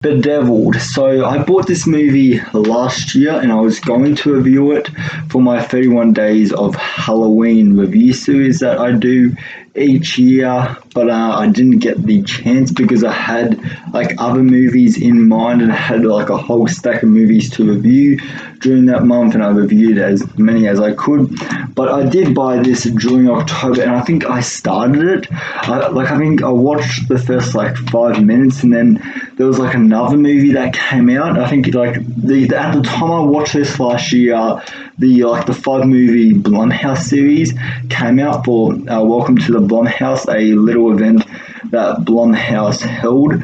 Bedeviled. So I bought this movie last year and I was going to review it for my 31 Days of Halloween review series that I do each year, but I didn't get the chance because I had like other movies in mind and I had like a whole stack of movies to review during that month, and I reviewed as many as I could. But I did buy this during October and I think I started it. I think I watched the first like 5 minutes and then there was like another movie that came out. I think like the at the time I watched this last year, the 5 movie Blumhouse series came out for Welcome to the Blumhouse, a little event that Blumhouse held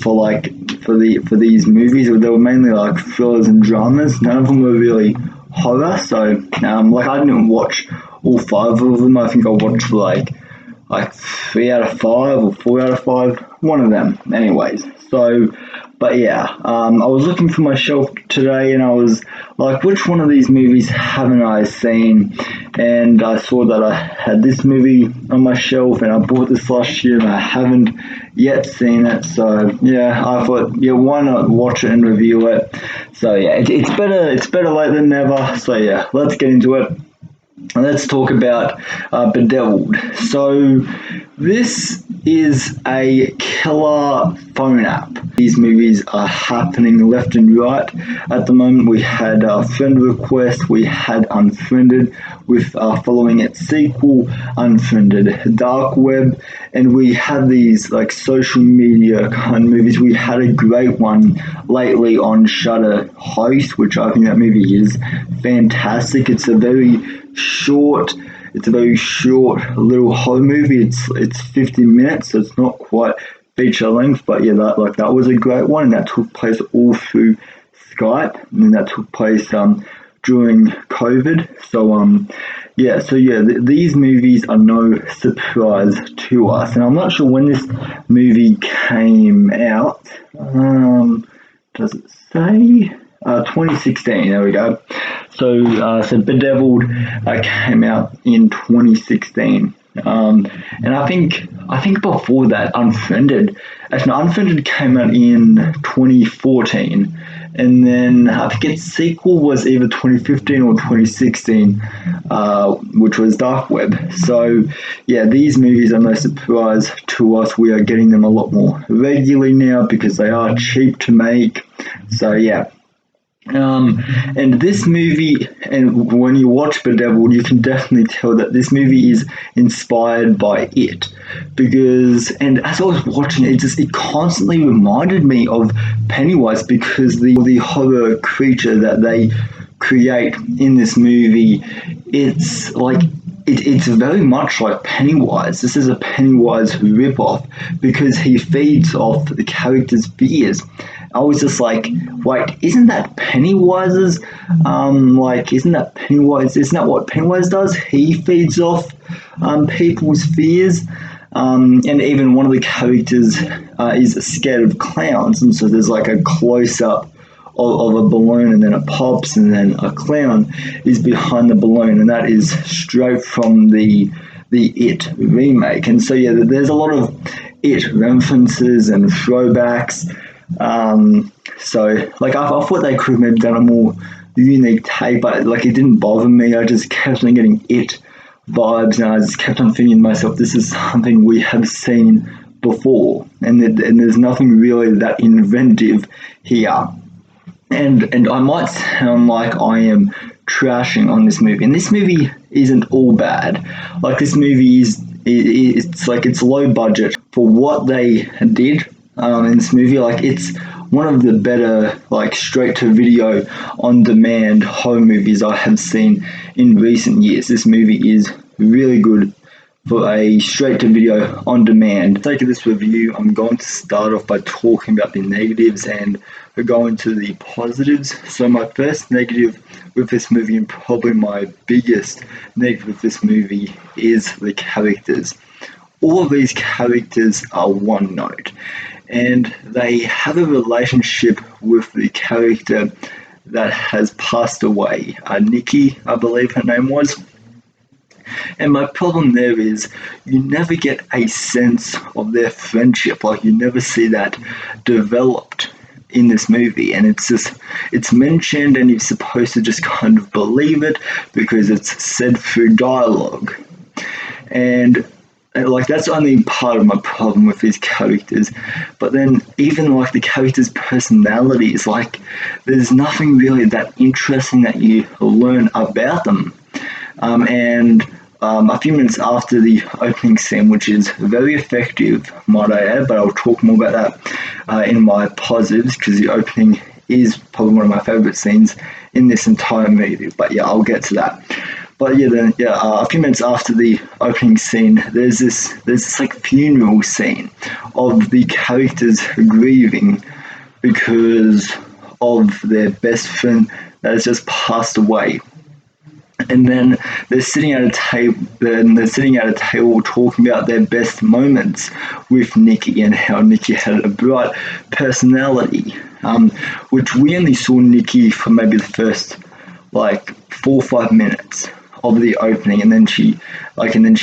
for these movies. They were mainly like thrillers and dramas. None of them were really horror. So I didn't watch all 5 of them. I think I watched like 3 out of 5 or 4 out of 5, one of them anyways. So but yeah, I was looking for my shelf today and I was like, which one of these movies haven't I seen? And I saw that I had this movie on my shelf and I bought this last year and I haven't yet seen it. So yeah, I thought, yeah, why not watch it and review it? So yeah, it's better late than never. So yeah, let's get into it. Let's talk about Bedeviled. So this is a killer phone app. These movies are happening left and right. At the moment, we had Friend Request, we had Unfriended, with following its sequel, Unfriended Dark Web, and we had these like social media kind of movies. We had a great one lately on Shudder, Host, which I think that movie is fantastic. It's a very short little horror movie. It's 50 minutes, so it's not quite feature length, but yeah, that was a great one, and that took place all through Skype, and that took place during COVID. These movies are no surprise to us, and I'm not sure when this movie came out. Does it say? 2016. There we go. So Bedeviled came out in 2016, and I think before that, Unfriended came out in 2014, and then I think its sequel was either 2015 or 2016, which was Dark Web. So yeah, these movies are no surprise to us. We are getting them a lot more regularly now because they are cheap to make. So yeah. And this movie, and when you watch Bedeviled, you can definitely tell that this movie is inspired by it, and as I was watching it, it constantly reminded me of Pennywise, because the horror creature that they create in this movie, it's very much like Pennywise. This is a Pennywise ripoff because he feeds off the character's fears. I was just like, wait, isn't that Pennywise's? Isn't that Pennywise? Isn't that what Pennywise does? He feeds off people's fears. And even one of the characters is scared of clowns, and so there's like a close up of a balloon, and then it pops, and then a clown is behind the balloon, and that is straight from the It remake. And so yeah, there's a lot of It references and throwbacks. I thought they could have maybe done a more unique take, but like it didn't bother me. I just kept on getting It vibes, and I just kept on thinking to myself, this is something we have seen before, and there's nothing really that inventive here. And I might sound like I am trashing on this movie, and this movie isn't all bad. Like this movie it's low budget for what they did in this movie. Like it's one of the better like straight to video on demand horror movies I have seen in recent years. This movie is really good for a straight to video on demand. For the sake of this review, I'm going to start off by talking about the negatives and go into the positives. So my first negative with this movie, and probably my biggest negative with this movie, is the characters. All of these characters are one note, and they have a relationship with the character that has passed away. Nikki, I believe her name was. And my problem there is you never get a sense of their friendship. Like, you never see that developed in this movie, and it's mentioned and you're supposed to just kind of believe it because it's said through dialogue. And like, that's only part of my problem with these characters. But then even like the characters' personalities, like, there's nothing really that interesting that you learn about them. And a few minutes after the opening scene, which is very effective, might I add, but I'll talk more about that in my positives, because the opening is probably one of my favourite scenes in this entire movie. But yeah, I'll get to that. But a few minutes after the opening scene, there's this like funeral scene of the characters grieving because of their best friend that has just passed away. And then they're sitting at a table. They're sitting at a table talking about their best moments with Nikki and how Nikki had a bright personality, which we only saw Nikki for maybe the first like 4 or 5 minutes of the opening, and then she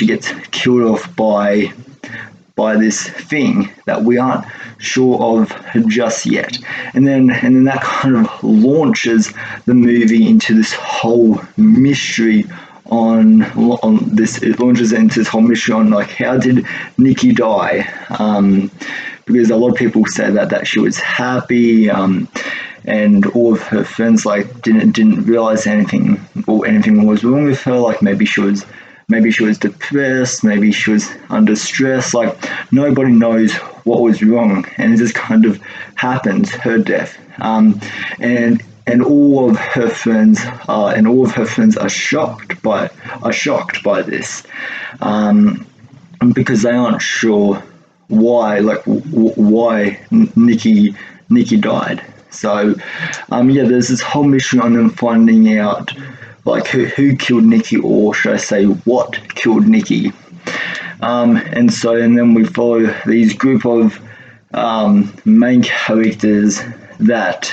gets killed off by this thing that we aren't sure of just yet. And then that kind of launches the movie into this whole mystery on this. It launches into this whole mystery on, like, how did Nikki die? Because a lot of people say that she was happy, and all of her friends like didn't realize anything was wrong with her. Like, maybe she was depressed, maybe she was under stress. Like, nobody knows what was wrong, and it just kind of happened, her death. And all of her friends are shocked by this, because they aren't sure why Nikki died. So there's this whole mission on them finding out, like, who killed Nikki, or should I say, what killed Nikki. And then we follow these group of main characters that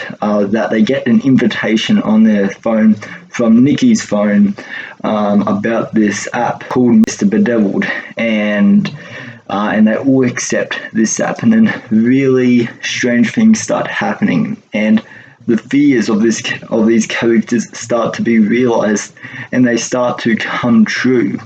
they get an invitation on their phone from Nikki's phone about this app called Mr. Bedeviled, and they all accept this app, and then really strange things start happening, and the fears of these characters start to be realized, and they start to come true.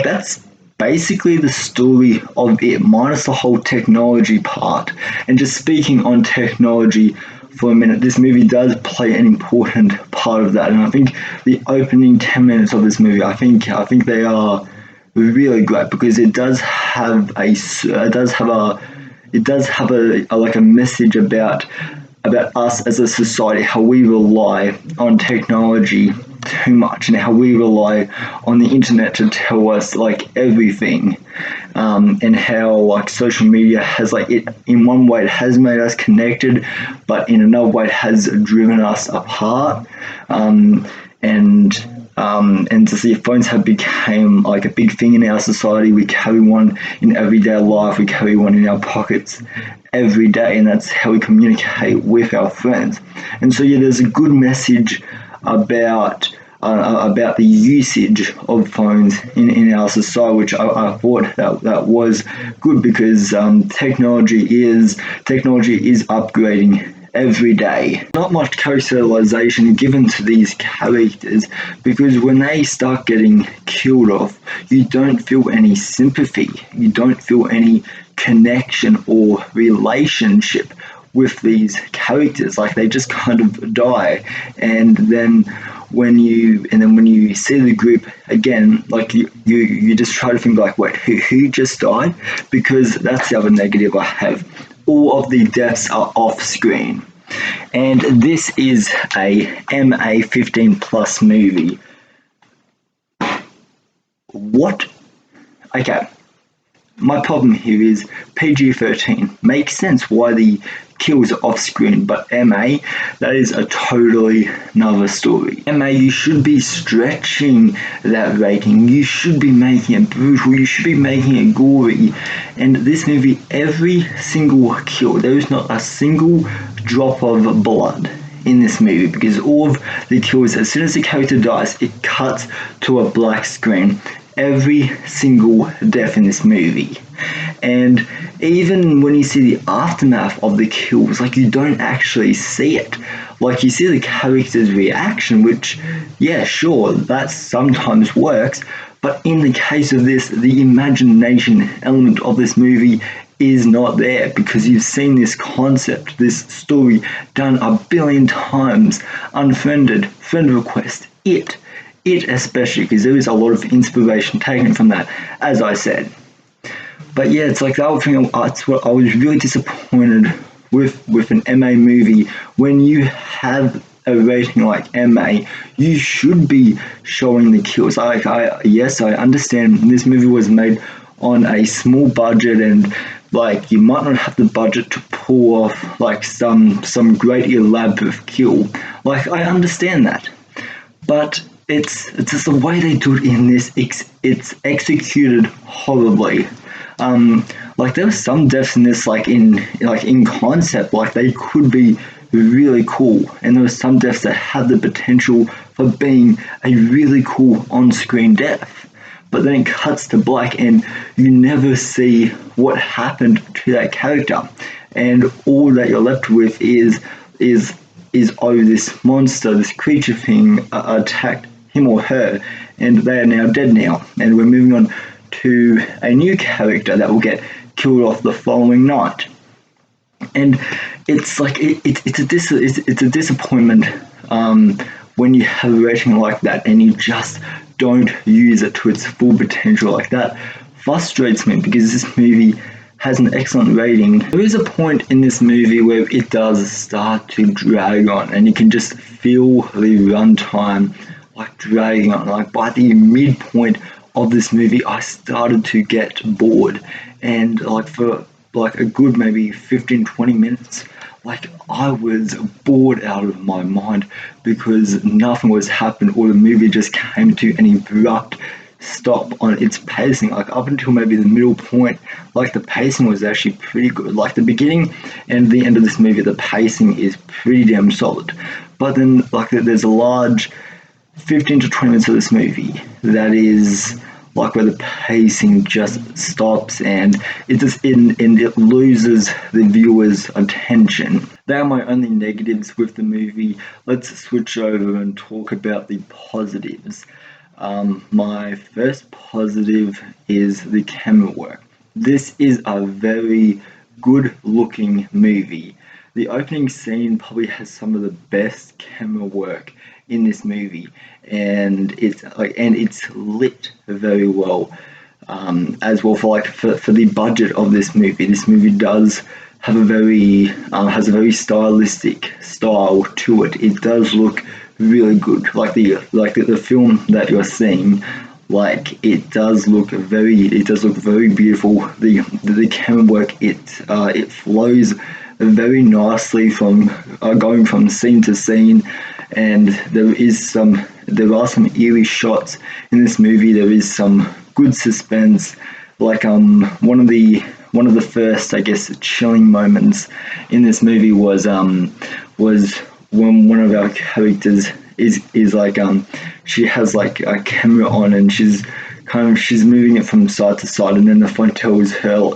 That's basically the story of it, minus the whole technology part. And just speaking on technology for a minute, this movie does play an important part of that. And I think the opening 10 minutes of this movie, I think they are really great, because it does have a message about us as a society, how we rely on technology too much, and how we rely on the internet to tell us like everything, and how like social media has, like, it in one way it has made us connected, but in another way it has driven us apart. And to see phones have become like a big thing in our society. We carry one in everyday life. We carry one in our pockets every day, and that's how we communicate with our friends. And so there's a good message about the usage of phones in our society, which I thought that was good, because technology is upgrading every day. Not much characterization given to these characters, because when they start getting killed off, you don't feel any sympathy, you don't feel any connection or relationship with these characters. Like, they just kind of die, and then when you see the group again, like, you just try to think, like, wait, who just died? Because that's the other negative I have. All of the deaths are off screen, and this is a MA 15 plus movie. What? Okay. My problem here is PG-13 makes sense why the kills are off screen, but MA, that is a totally another story. MA, you should be stretching that rating, you should be making it brutal, you should be making it gory. And this movie, every single kill, there is not a single drop of blood in this movie, because all of the kills, as soon as the character dies, it cuts to a black screen. Every single death in this movie. And even when you see the aftermath of the kills, like, you don't actually see it. Like, you see the character's reaction, which, yeah, sure, that sometimes works, but in the case of this, the imagination element of this movie is not there, because you've seen this concept, this story done a billion times. Unfriended, friend request, it especially, because there is a lot of inspiration taken from that, as I said. But yeah, it's like the other thing. It's what I was really disappointed with an MA movie. When you have a rating like MA, you should be showing the kills. Yes, I understand this movie was made on a small budget, and like, you might not have the budget to pull off like some great elaborate kill. Like, I understand that, but it's just the way they do it in this. It's executed horribly. Like, there were some deaths in this, like in concept, like they could be really cool, and there were some deaths that had the potential for being a really cool on-screen death. But then it cuts to black, and you never see what happened to that character, and all that you're left with is oh, this monster, this creature thing attacked him or her, and they are now dead now, and we're moving on to a new character that will get killed off the following night. And it's like it's a disappointment when you have a rating like that and you just don't use it to its full potential. Like, that frustrates me, because this movie has an excellent rating. There is a point in this movie where it does start to drag on, and you can just feel the runtime like dragging on. Like, by the midpoint of this movie, I started to get bored, and like, for like a good maybe 15-20 minutes, like, I was bored out of my mind, because nothing was happening, or the movie just came to an abrupt stop on its pacing. Like, up until maybe the middle point, like, the pacing was actually pretty good. Like, the beginning and the end of this movie, the pacing is pretty damn solid. But then, like, there's a large 15 to 20 minutes of this movie that is like where the pacing just stops, and it loses the viewer's attention. They are my only negatives with the movie. Let's switch over and talk about the positives. My first positive is the camera work. This is a very good looking movie. The opening scene probably has some of the best camera work in this movie, and it's lit very well, as well, for the budget of this movie. This movie does have has a very stylistic style to it. It does look really good, like the film that you're seeing. Like, it does look very beautiful. The camera work, it flows very nicely from going from scene to scene, and there are some eerie shots in this movie. There is some good suspense. Like, one of the first, I guess, chilling moments in this movie was when one of our characters is like, she has like a camera on, and she's moving it from side to side, and then the phone tells her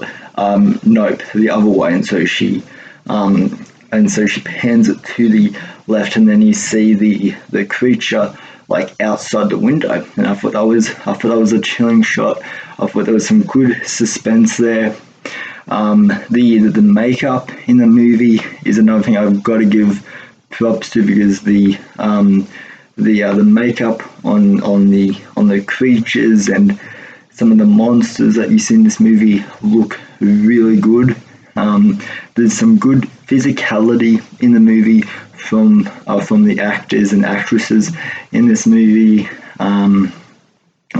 nope, the other way, and so she pans it to the left, and then you see the creature like outside the window, and I thought that was a chilling shot. I thought there was some good suspense there. The makeup in the movie is another thing I've got to give props to, because the makeup on the creatures and some of the monsters that you see in this movie look really good. There's some good physicality in the movie from the actors and actresses in this movie,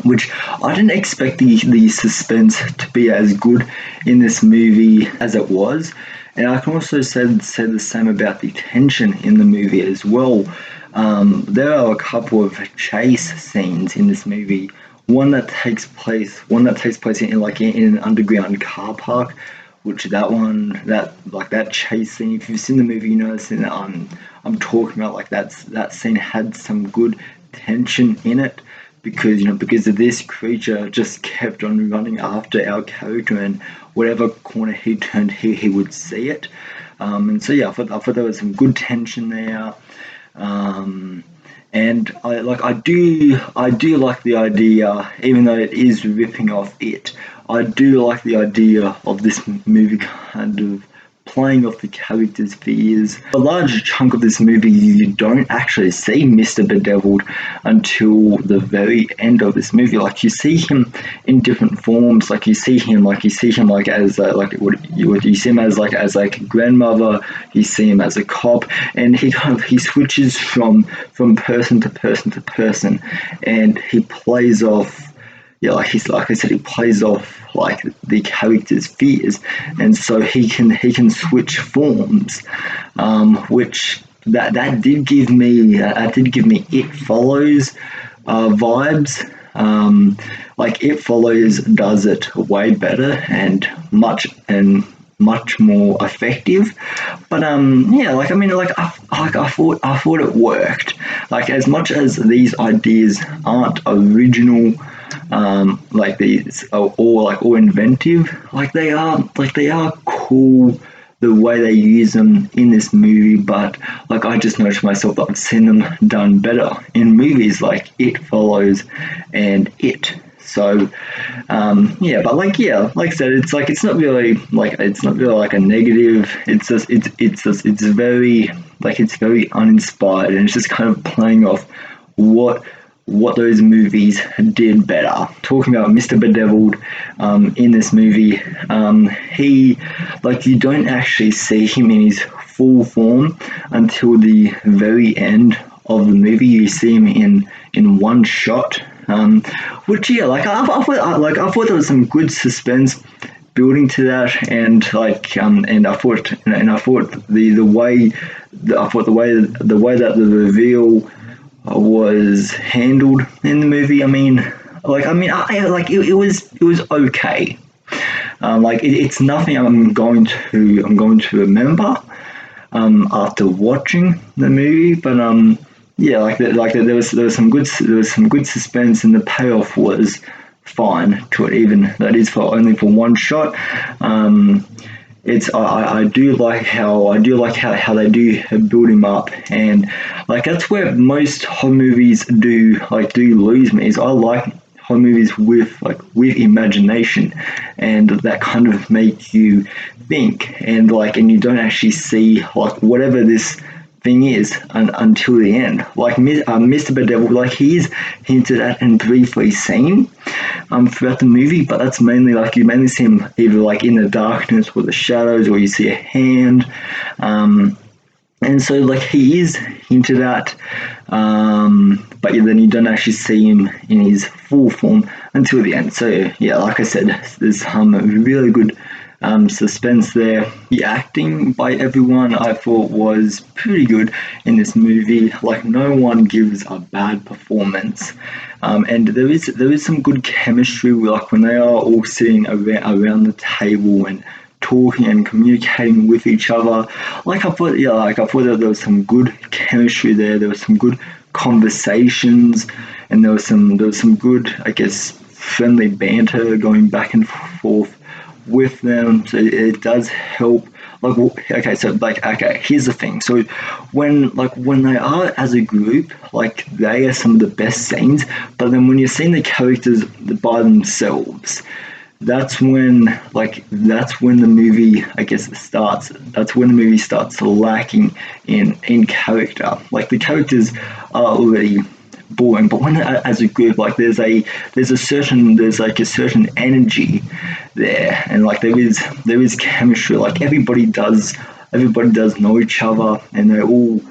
which I didn't expect the suspense to be as good in this movie as it was. And I can also say the same about the tension in the movie as well. There are a couple of chase scenes in this movie. One that takes place in an underground car park, which that one, that chase scene, if you've seen the movie, you know the scene that I'm talking about. Like that scene had some good tension in it, because of this creature just kept on running after our character, and whatever corner he turned, he would see it. And so yeah, I thought there was some good tension there. Um, and I do like the idea, even though it is ripping off it. I do like the idea of this movie kind of playing off the character's fears. A large chunk of this movie, you don't actually see Mr. Bedeviled until the very end of this movie. Like, you see him in different forms. Like, you see him like as what you see him as like a grandmother. You see him as a cop, and he switches from person to person to person, and he plays off. Yeah, like I said, he plays off like the character's fears, and so he can switch forms, which that did give me It Follows vibes. Like, It Follows does it way better and much more effective. But yeah, like, I mean, I thought it worked. Like, as much as these ideas aren't original, like these or inventive, like they are cool the way they use them in this movie. But like, I just noticed myself that I've seen them done better in movies like It Follows and It. So yeah, but like I said, it's not really like a negative. It's very uninspired, and it's just kind of playing off what those movies did better. Talking about Mr. Bedeviled, in this movie, he, like, you don't actually see him in his full form until the very end of the movie. You see him in one shot, which, yeah, like, I thought there was some good suspense building to that, and I thought the way that the reveal was handled in the movie. It was okay. It's nothing I'm going to remember after watching the movie. But yeah, there was some good suspense, and the payoff was fine to it, even that is for only for one shot. It's I do like how they do build him up, and like, that's where most horror movies do lose me. Is I like horror movies with imagination, and that kind of make you think, and you don't actually see like whatever this thing is until the end. Like, Mr. Bedevil, like, he's hinted at and briefly seen throughout the movie, but that's mainly, like, you mainly see him either like in the darkness or the shadows, or you see a hand. And so, like, he is hinted at, but then you don't actually see him in his full form until the end. So yeah, like I said, there's some really good suspense there. The acting by everyone, I thought, was pretty good in this movie. Like, no one gives a bad performance, and there is some good chemistry. Like, when they are all sitting around the table and talking and communicating with each other. I thought that there was some good chemistry there. There was some good conversations, and there was some good, I guess, friendly banter going back and forth with them. So it does help. Okay, here's the thing. So when they are as a group, like, they are some of the best scenes. But then when you're seeing the characters by themselves, that's when the movie, I guess, starts. That's when the movie starts lacking in character. Like, the characters are already boring, but when they're as a group, like, there's a certain energy there, and like, there is chemistry. Like, everybody does know each other, and they all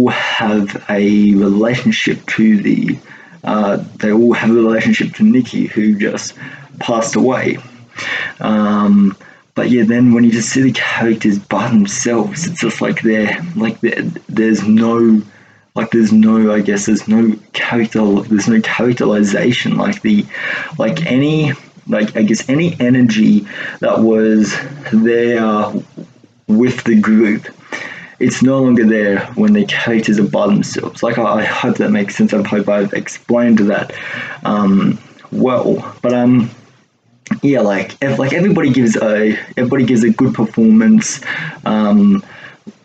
have a relationship to Nikki, who just passed away. But yeah, then when you just see the characters by themselves, it's just like there's no, I guess, there's no characterization. Like, any like I guess any energy that was there with the group, it's no longer there when the characters are by themselves. Like I hope that makes sense. I hope I've explained that well. But yeah, like everybody gives a good performance.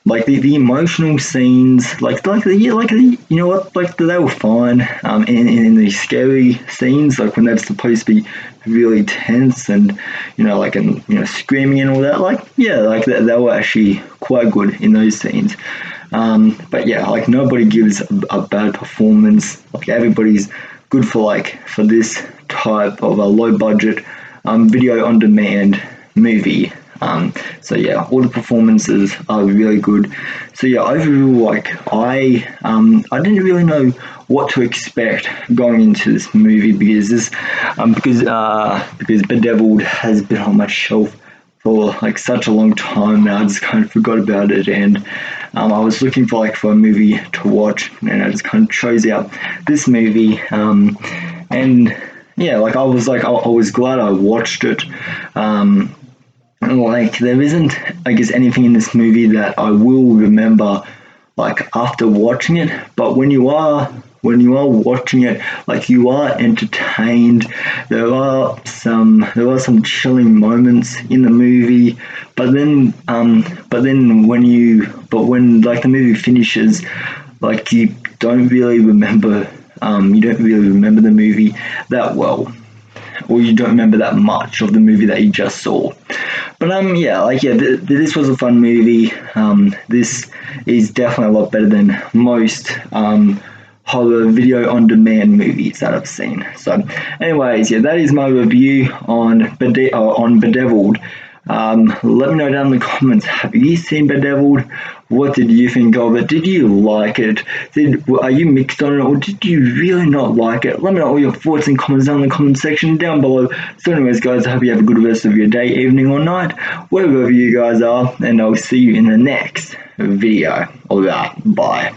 Like the emotional scenes, you know what, like they were fine. In the scary scenes, like when they're supposed to be really tense and and screaming and all that, like yeah, like they were actually quite good in those scenes. But yeah, like nobody gives a bad performance. Like everybody's good for this type of a low budget video on demand movie. So yeah, all the performances are really good. So yeah, overall, like I didn't really know what to expect going into this movie because Bedeviled has been on my shelf for like such a long time now. I just kind of forgot about it, and I was looking for a movie to watch, and I just kind of chose out this movie. And yeah, I was glad I watched it. Like there isn't, I guess, anything in this movie that I will remember like after watching it, but when you are watching it, like you are entertained. There are some chilling moments in the movie, but then when like the movie finishes, like you don't really remember the movie that well, or you don't remember that much of the movie that you just saw. But yeah, this was a fun movie. This is definitely a lot better than most horror video on demand movies that I've seen. So, anyways, yeah, that is my review on Bedeviled. Let me know down in the comments. Have you seen Bedeviled? What did you think of it? Did you like it? Are you mixed on it, or did you really not like it? Let me know all your thoughts and comments down in the comment section down below. So anyways, guys, I hope you have a good rest of your day, evening, or night, wherever you guys are, and I'll see you in the next video. Alright, bye.